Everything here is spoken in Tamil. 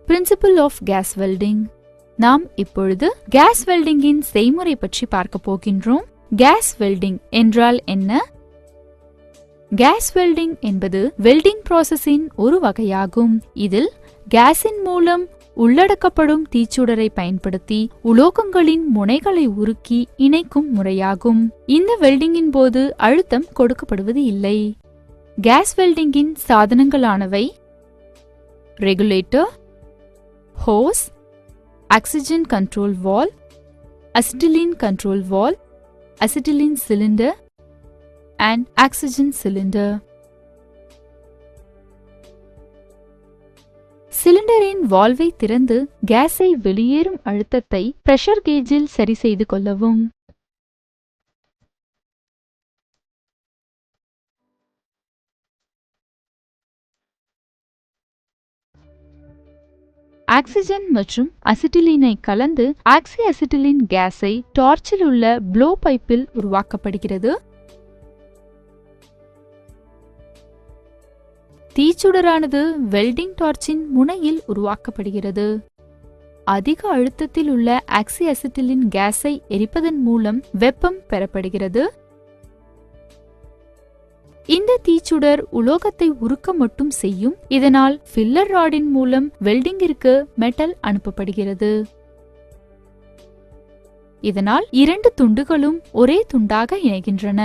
Principle of gas welding. நாம் இப்பொழுது கேஸ் வெல்டிங்கின் செய்முறை பற்றி பார்க்க போகின்றோம். கேஸ் வெல்டிங் என்றால் என்ன? கேஸ் வெல்டிங் என்பது வெல்டிங் ப்ராசஸின் ஒரு வகையாகும். இதில் கேஸின் மூலம் உள்ளடக்கப்படும் தீச்சுடரை பயன்படுத்தி உலோகங்களின் முனைகளை உருக்கி இணைக்கும் முறையாகும். இந்த வெல்டிங்கின் போது அழுத்தம் கொடுக்கப்படுவது இல்லை. கேஸ் வெல்டிங்கின் சாதனங்களானவை regulator, hose, oxygen control valve, acetylene control valve, acetylene cylinder and oxygen cylinder. சிலிண்டரின் வால்வை திறந்து கேஸை வெளியேறும் அழுத்தத்தை பிரஷர் கேஜில் சரி செய்து கொள்ளவும். ஆக்சிஜன் மற்றும் அசிட்டிலீனை கலந்து ஆக்சி அசிட்டிலீன் கேஸை டார்ச்சில் உள்ள ப்ளோ பைப்பில் உருவாக்கப்படுகிறது. தீச்சுடரானது வெல்டிங் டார்ச்சின் முனையில் உருவாக்கப்படுகிறது. அதிக அழுத்தத்தில் உள்ள ஆக்சி அசிட்டிலின் கேஸை எரிப்பதன் மூலம் வெப்பம் பெறப்படுகிறது. இந்த தீச்சுடர் உலோகத்தை உருக்க மட்டும் செய்யும். இதனால் ஃபில்லர் ராடின் மூலம் வெல்டிங்கிற்கு மெட்டல் அனுப்பப்படுகிறது. இதனால் இரண்டு துண்டுகளும் ஒரே துண்டாக இணைகின்றன.